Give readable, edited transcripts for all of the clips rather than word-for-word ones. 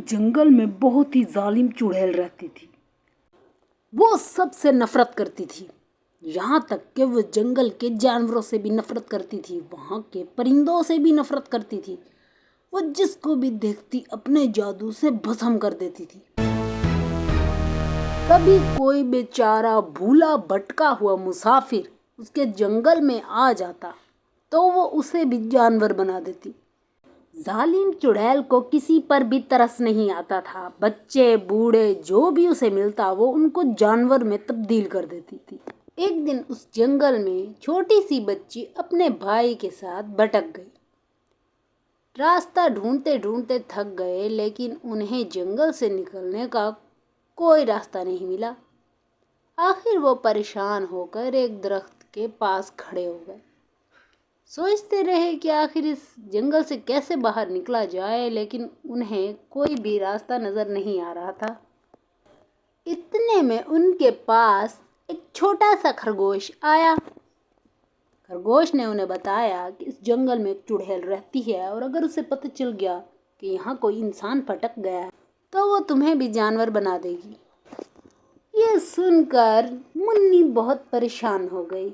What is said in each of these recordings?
जंगल में बहुत ही जालिम चुड़ैल रहती थी। वो सबसे नफरत करती थी, यहाँ तक कि वो जंगल के जानवरों से भी नफरत करती थी, वहाँ के परिंदों से भी नफरत करती थी। वो जिसको भी देखती अपने जादू से भस्म कर देती थी। कभी कोई बेचारा भूला भटका हुआ मुसाफिर उसके जंगल में आ जाता तो वो उसे भी जानवर बना देती। जालिम चुड़ैल को किसी पर भी तरस नहीं आता था। बच्चे बूढ़े जो भी उसे मिलता वो उनको जानवर में तब्दील कर देती थी। एक दिन उस जंगल में छोटी सी बच्ची अपने भाई के साथ भटक गई। रास्ता ढूंढते ढूंढते थक गए, लेकिन उन्हें जंगल से निकलने का कोई रास्ता नहीं मिला। आखिर वो परेशान होकर एक दरख्त के पास खड़े हो गए। सोचते रहे कि आखिर इस जंगल से कैसे बाहर निकला जाए, लेकिन उन्हें कोई भी रास्ता नजर नहीं आ रहा था। इतने में उनके पास एक छोटा सा खरगोश आया। खरगोश ने उन्हें बताया कि इस जंगल में एक चुड़ैल रहती है और अगर उसे पता चल गया कि यहाँ कोई इंसान भटक गया है तो वो तुम्हें भी जानवर बना देगी। ये सुनकर मुन्नी बहुत परेशान हो गई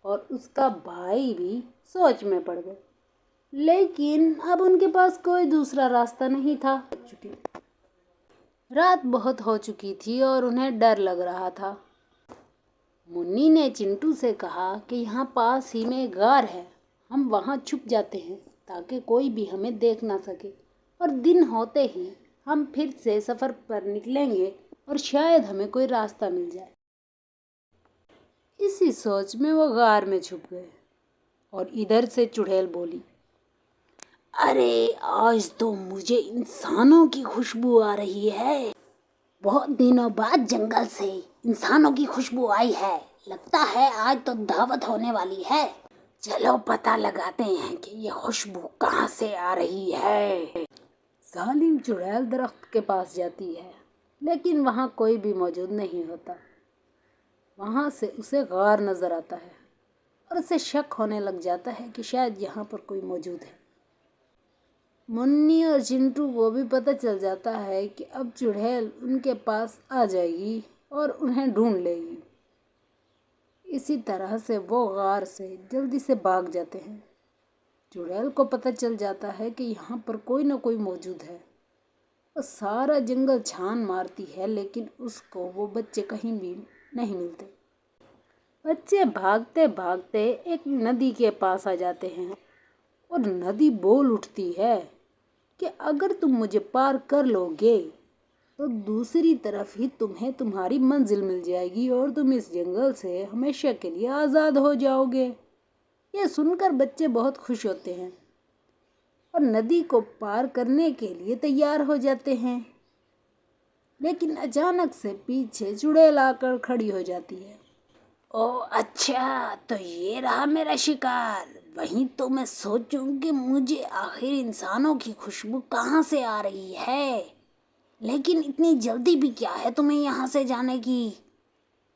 और उसका भाई भी सोच में पड़ गए, लेकिन अब उनके पास कोई दूसरा रास्ता नहीं था। रात बहुत हो चुकी थी और उन्हें डर लग रहा था। मुन्नी ने चिंटू से कहा कि यहाँ पास ही में गार है, हम वहाँ छुप जाते हैं ताकि कोई भी हमें देख ना सके, और दिन होते ही हम फिर से सफ़र पर निकलेंगे और शायद हमें कोई रास्ता मिल जाए। इसी सोच में वो गार में छुप गए और इधर से चुड़ैल बोली, अरे आज तो मुझे इंसानों की खुशबू आ रही है। बहुत दिनों बाद जंगल से इंसानों की खुशबू आई है, लगता है आज तो दावत होने वाली है। चलो पता लगाते हैं कि ये खुशबू कहाँ से आ रही है। जालिम चुड़ैल दरख्त के पास जाती है, लेकिन वहाँ कोई भी मौजूद नहीं होता। वहाँ से उसे गार नजर आता है और उसे शक होने लग जाता है कि शायद यहाँ पर कोई मौजूद है। मुन्नी और चिंटू को भी पता चल जाता है कि अब चुड़ैल उनके पास आ जाएगी और उन्हें ढूंढ लेगी। इसी तरह से वो गार से जल्दी से भाग जाते हैं। चुड़ैल को पता चल जाता है कि यहाँ पर कोई ना कोई मौजूद है। वो सारा जंगल छान मारती है, लेकिन उसको वो बच्चे कहीं भी नहीं मिलते। बच्चे भागते भागते एक नदी के पास आ जाते हैं और नदी बोल उठती है कि अगर तुम मुझे पार कर लोगे तो दूसरी तरफ ही तुम्हें तुम्हारी मंजिल मिल जाएगी और तुम इस जंगल से हमेशा के लिए आज़ाद हो जाओगे। ये सुनकर बच्चे बहुत खुश होते हैं और नदी को पार करने के लिए तैयार हो जाते हैं, लेकिन अचानक से पीछे चुड़ैल आकर खड़ी हो जाती है। ओह अच्छा, तो ये रहा मेरा शिकार। वहीं तो मैं सोचूं कि मुझे आखिर इंसानों की खुशबू कहाँ से आ रही है, लेकिन इतनी जल्दी भी क्या है तुम्हें यहाँ से जाने की?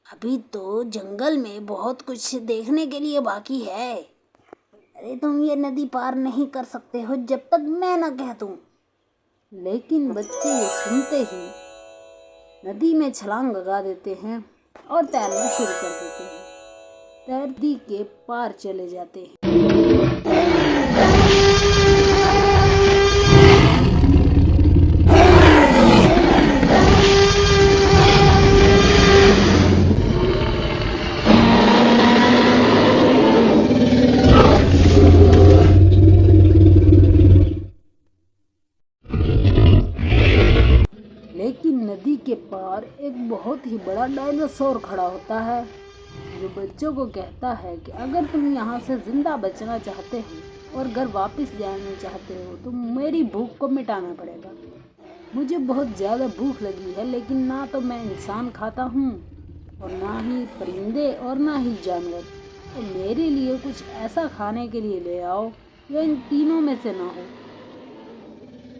अभी तो जंगल में बहुत कुछ देखने के लिए बाकी है। अरे तुम ये नदी पार नहीं कर सकते हो जब तक मैं ना कह दूं। लेकिन बच्चे ये सुनते ही नदी में छलांग लगा देते हैं और तैरना शुरू कर देते हैं। नदी के पार चले जाते हैं। लेकिन नदी के पार एक बहुत ही बड़ा डायनासोर खड़ा होता है, जो बच्चों को कहता है कि अगर तुम यहाँ से जिंदा बचना चाहते हो और घर वापस जाना चाहते हो तो मेरी भूख को मिटाना पड़ेगा। मुझे बहुत ज़्यादा भूख लगी है, लेकिन ना तो मैं इंसान खाता हूँ और ना ही परिंदे और ना ही जानवर, तो मेरे लिए कुछ ऐसा खाने के लिए ले आओ या इन तीनों में से ना हो।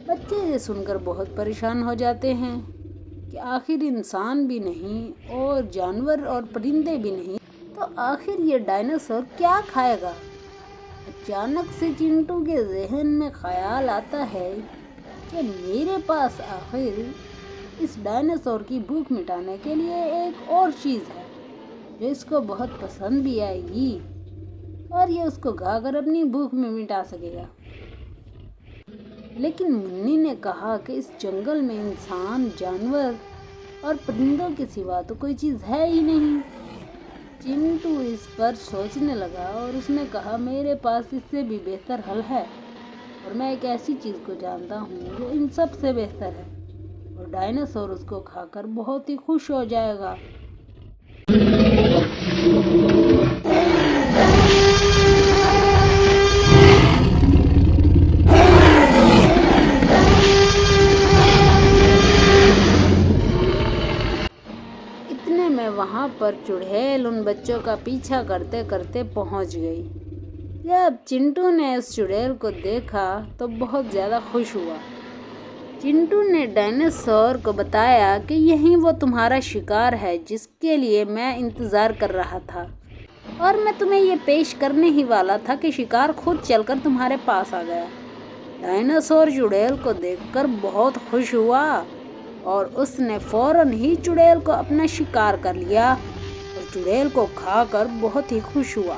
बच्चे ये सुनकर बहुत परेशान हो जाते हैं कि आखिर इंसान भी नहीं और जानवर और परिंदे भी नहीं, तो आखिर ये डायनासोर क्या खाएगा। अचानक से चिंटू के जहन में ख्याल आता है کہ میرے پاس آخر اس ڈائناسور کی بھوک مٹانے کے لیے ایک اور چیز ہے جو اس کو بہت پسند بھی آئے گی اور یہ اس کو کھا کر اپنی بھوک میں مٹا سکے گا۔ لیکن منی نے کہا کہ اس جنگل میں انسان، جانور اور پرندوں کے سوا تو کوئی چیز ہے ہی نہیں۔ چنٹو اس پر سوچنے لگا اور اس نے کہا میرے پاس اس سے بھی بہتر حل ہے، اور میں ایک ایسی چیز کو جانتا ہوں جو ان سب سے بہتر ہے، اور ڈائناسور اس کو کھا کر بہت ہی خوش ہو جائے گا۔ اتنے میں وہاں پر چڑیل ان بچوں کا پیچھا کرتے کرتے پہنچ گئی۔ جب چنٹو نے اس چڑیل کو دیکھا تو بہت زیادہ خوش ہوا۔ چنٹو نے ڈائناسور کو بتایا کہ یہی وہ تمہارا شکار ہے جس کے لیے میں انتظار کر رہا تھا، اور میں تمہیں یہ پیش کرنے ہی والا تھا کہ شکار خود چل کر تمہارے پاس آ گیا۔ ڈائناسور چڑیل کو دیکھ کر بہت خوش ہوا اور اس نے فوراً ہی چڑیل کو اپنا شکار کر لیا اور چڑیل کو کھا کر بہت ہی خوش ہوا۔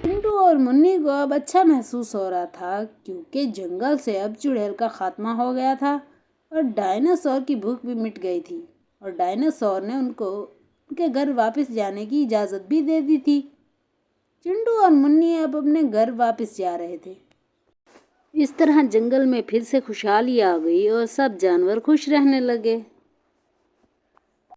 چنٹو اور منی کو اب اچھا محسوس ہو رہا تھا کیونکہ جنگل سے اب چڑیل کا خاتمہ ہو گیا تھا اور ڈائناسور کی بھوک بھی مٹ گئی تھی، اور ڈائناسور نے ان کو ان کے گھر واپس جانے کی اجازت بھی دے دی تھی۔ چنٹو اور منی اب اپنے گھر واپس جا رہے تھے۔ اس طرح جنگل میں پھر سے خوشحالی آ گئی اور سب جانور خوش رہنے لگے۔